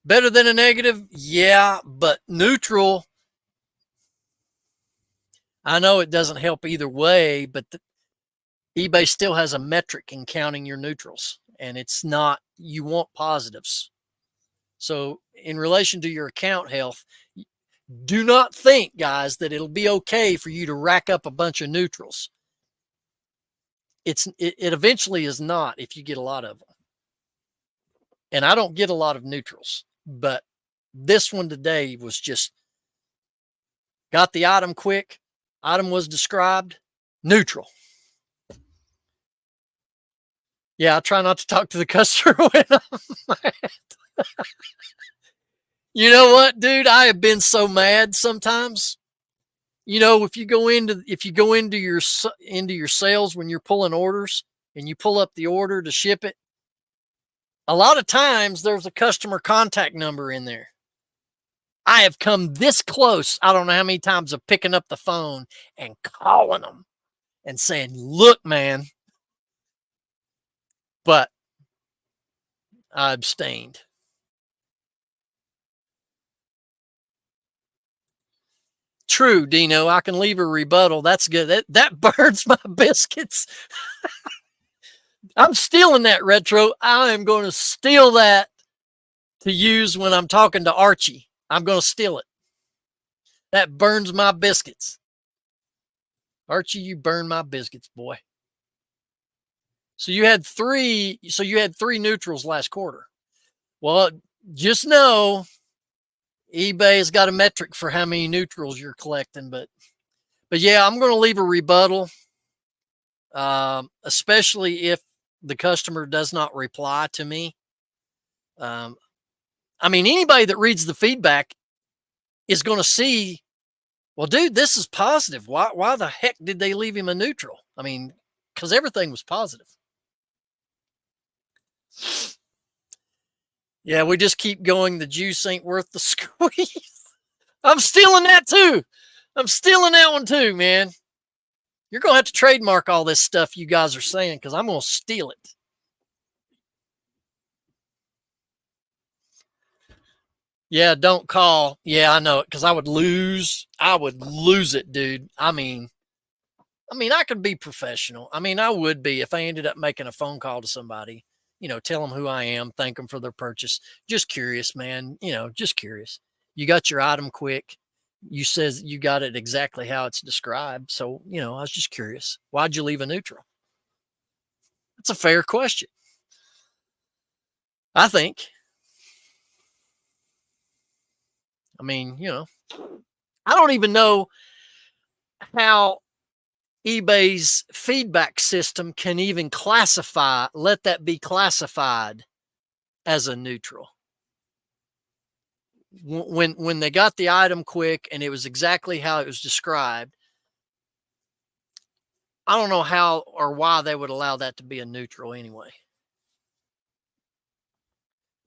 [SPEAKER 1] Better than a negative? Yeah, but neutral, I know it doesn't help either way, but eBay still has a metric in counting your neutrals, and it's not, you want positives. So in relation to your account health, do not think, guys, that it'll be okay for you to rack up a bunch of neutrals. It eventually is not if you get a lot of them. And I don't get a lot of neutrals, but this one today was just, got the item quick, item was described, neutral. Yeah, I try not to talk to the customer when I'm mad. You know what, dude? I have been so mad sometimes. If you go into your sales when you're pulling orders and you pull up the order to ship it, a lot of times there's a customer contact number in there. I have come this close, I don't know how many times, of picking up the phone and calling them and saying, "Look, man," but I abstained. True, Dino. I can leave a rebuttal. That's good. That burns my biscuits. I'm stealing that, Retro. I am going to steal that to use when I'm talking to Archie. I'm going to steal it. That burns my biscuits. Archie, you burn my biscuits, boy. So you had three neutrals last quarter. Well, just know eBay has got a metric for how many neutrals you're collecting, but yeah, I'm going to leave a rebuttal, especially if the customer does not reply to me. I mean, anybody that reads the feedback is going to see, well, dude, this is positive. Why the heck did they leave him a neutral? I mean, because everything was positive. Yeah, we just keep going. The juice ain't worth the squeeze. I'm stealing that too. I'm stealing that one too, man. You're going to have to trademark all this stuff you guys are saying because I'm going to steal it. Yeah, don't call. Yeah, I know it because I would lose. I would lose it, dude. I mean, I could be professional. I mean, I would be if I ended up making a phone call to somebody, tell them who I am, thank them for their purchase. Just curious, man. Just curious. You got your item quick. You says you got it exactly how it's described. So, I was just curious. Why'd you leave a neutral? That's a fair question. I think. I mean, I don't even know how eBay's feedback system can even let that be classified as a neutral. When they got the item quick and it was exactly how it was described, I don't know how or why they would allow that to be a neutral anyway.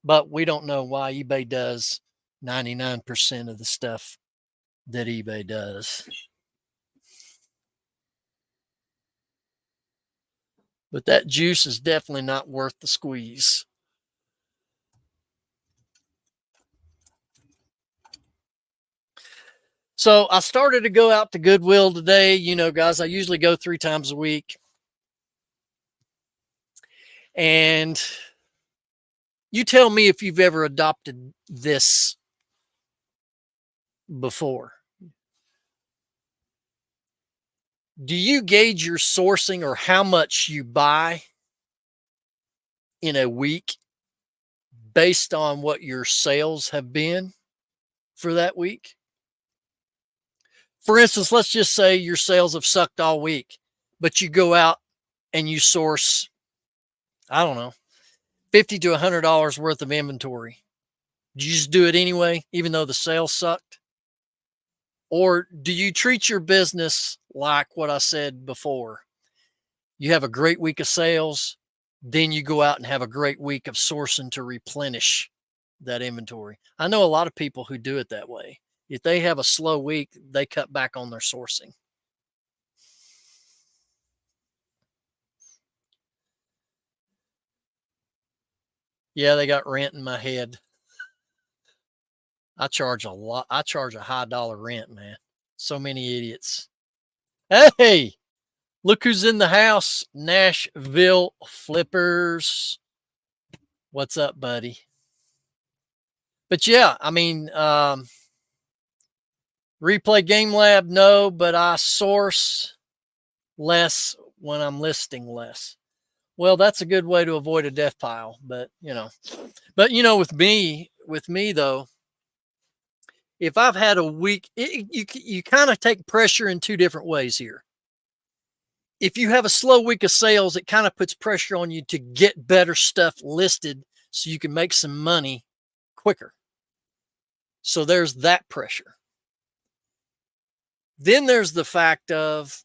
[SPEAKER 1] But we don't know why eBay does 99% of the stuff that eBay does. But that juice is definitely not worth the squeeze. So I started to go out to Goodwill today. Guys, I usually go 3 times a week. And you tell me if you've ever adopted this before. Do you gauge your sourcing or how much you buy in a week based on what your sales have been for that week? For instance, let's just say your sales have sucked all week, but you go out and you source, I don't know, $50 to $100 worth of inventory. Do you just do it anyway, even though the sales sucked? Or do you treat your business like what I said before? You have a great week of sales, then you go out and have a great week of sourcing to replenish that inventory. I know a lot of people who do it that way. If they have a slow week, they cut back on their sourcing. Yeah, they got rent in my head. I charge a lot. I charge a high dollar rent, man. So many idiots. Hey, look who's in the house. Nashville Flippers. What's up, buddy? But yeah, I mean, Replay Game Lab, no, but I source less when I'm listing less. Well, that's a good way to avoid a death pile, but with me though, if I've had a week, you kind of take pressure in two different ways here. If you have a slow week of sales, it kind of puts pressure on you to get better stuff listed so you can make some money quicker. So there's that pressure. Then there's the fact of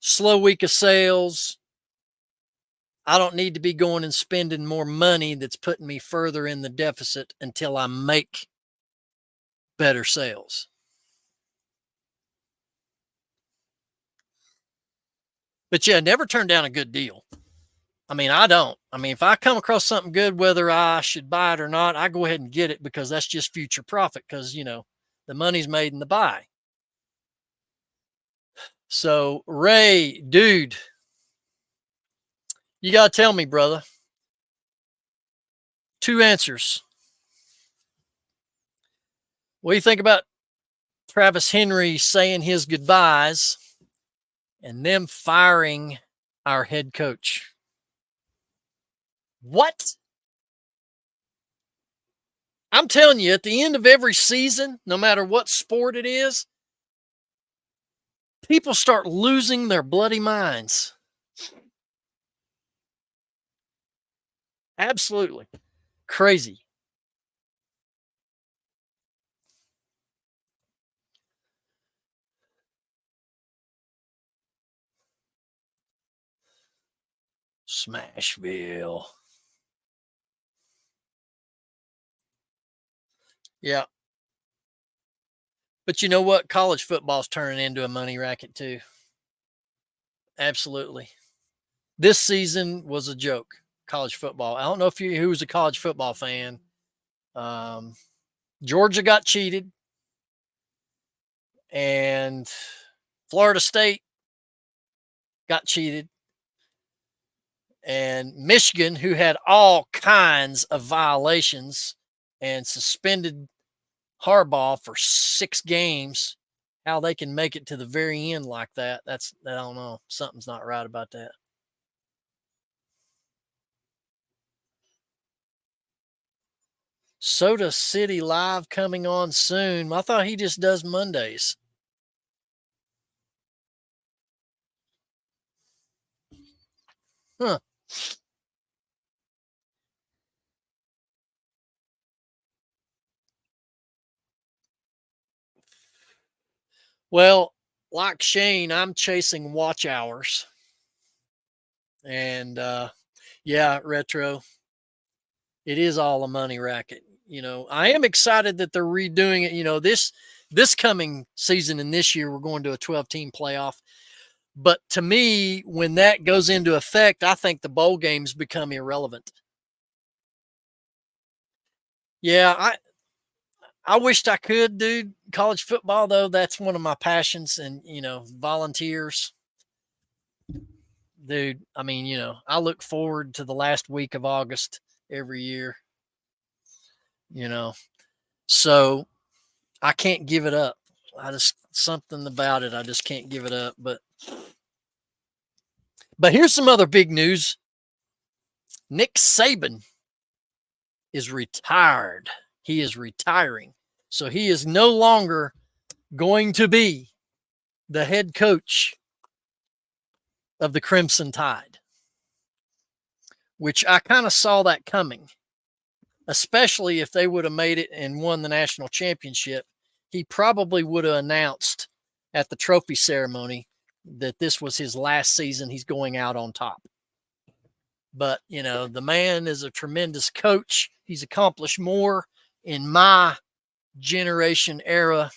[SPEAKER 1] slow week of sales. I don't need to be going and spending more money that's putting me further in the deficit until I make better sales. But yeah, never turn down a good deal. I mean, I don't. I mean, if I come across something good, whether I should buy it or not, I go ahead and get it because that's just future profit because, the money's made in the buy. So, Ray, dude, you got to tell me, brother. 2 answers. What do you think about Travis Henry saying his goodbyes and them firing our head coach? What? I'm telling you, at the end of every season, no matter what sport it is, people start losing their bloody minds. Absolutely. Crazy. Smashville. Yeah. But you know what? College football's turning into a money racket too. Absolutely. This season was a joke. College football. I don't know if you who was a college football fan. Um, Georgia got cheated, and Florida State got cheated, and Michigan, who had all kinds of violations and suspended Harbaugh for 6 games. How they can make it to the very end like that? That's I don't know. Something's not right about that. Soda City Live coming on soon. I thought he just does Mondays. Huh. Well, like Shane, I'm chasing watch hours. And yeah, retro. It is all a money racket. I am excited that they're redoing it. This coming season and this year we're going to a 12-team playoff. But to me, when that goes into effect, I think the bowl games become irrelevant. Yeah, I wished I could do college football though. That's one of my passions, and volunteers, dude. I mean, I look forward to the last week of August every year. You know, so I can't give it up. I just something about it. I just can't give it up. But here's some other big news. Nick Saban is retired. He is retiring. So he is no longer going to be the head coach of the Crimson Tide, which I kind of saw that coming, especially if they would have made it and won the national championship. He probably would have announced at the trophy ceremony that this was his last season. He's going out on top. But, the man is a tremendous coach. He's accomplished more in my generation era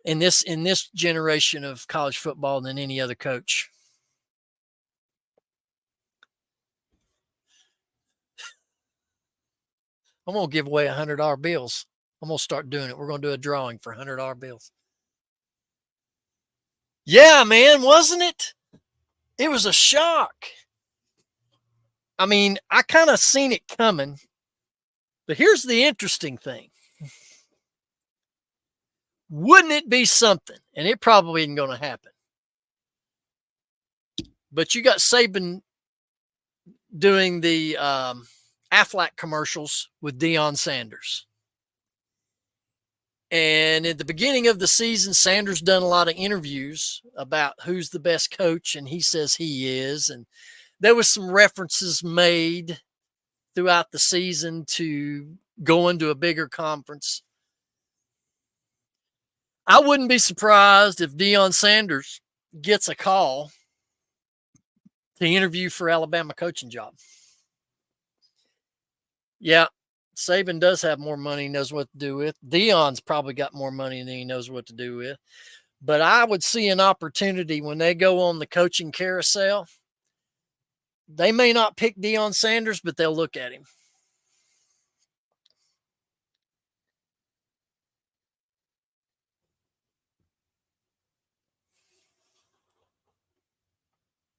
[SPEAKER 1] in this generation of college football than any other coach. I'm gonna give away $100 bills. I'm gonna start doing it. We're gonna do a drawing for $100 bills. Yeah, man, wasn't it? It was a shock. I mean, I kind of seen it coming, but here's the interesting thing. Wouldn't it be something? And it probably isn't going to happen. But you got Saban doing the Aflac commercials with Deion Sanders. And at the beginning of the season, Sanders done a lot of interviews about who's the best coach, and he says he is. And there was some references made throughout the season to going to a bigger conference. I wouldn't be surprised if Deion Sanders gets a call to interview for Alabama coaching job. Yeah, Saban does have more money, he knows what to do with. Deion's probably got more money than he knows what to do with. But I would see an opportunity when they go on the coaching carousel. They may not pick Deion Sanders, but they'll look at him.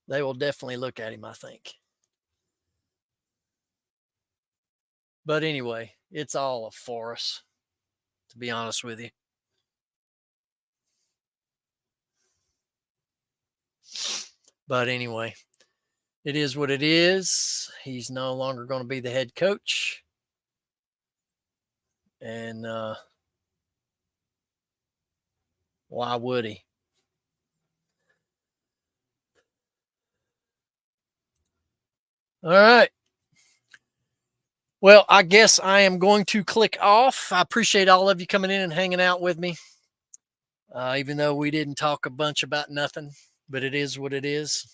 [SPEAKER 1] They will definitely look at him, I think. But anyway, it's all a farce, to be honest with you. But anyway, it is what it is. He's no longer going to be the head coach. And why would he? All right. Well, I guess I am going to click off. I appreciate all of you coming in and hanging out with me, even though we didn't talk a bunch about nothing, but it is what it is.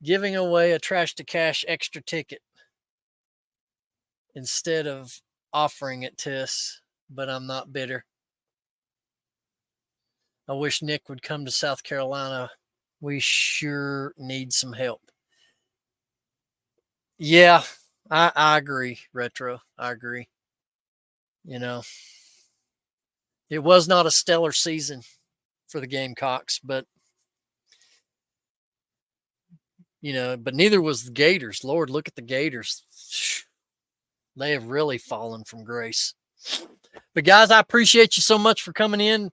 [SPEAKER 1] giving away a trash to cash extra ticket instead of offering it to us, but I'm not bitter. I wish Nick would come to South Carolina. We sure need some help. Yeah, I agree, Retro. I agree. You know, it was not a stellar season for the Gamecocks, but but neither was the Gators. Lord, look at the Gators. They have really fallen from grace. But guys, I appreciate you so much for coming in.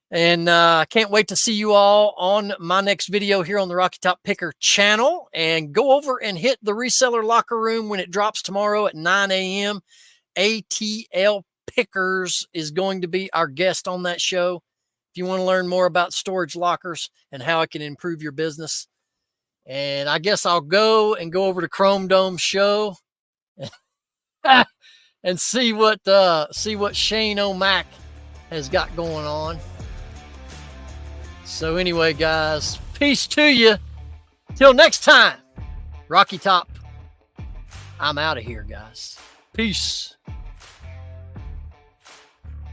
[SPEAKER 1] And I can't wait to see you all on my next video here on the Rocky Top Picker channel. And go over and hit the Reseller Locker Room when it drops tomorrow at 9 a.m. ATL Pickers is going to be our guest on that show. If you want to learn more about storage lockers and how it can improve your business. And I guess I'll go over to Chrome Dome show and see what Shane O'Mac has got going on. So anyway, guys, peace to you. Till next time, Rocky Top. I'm out of here, guys. Peace.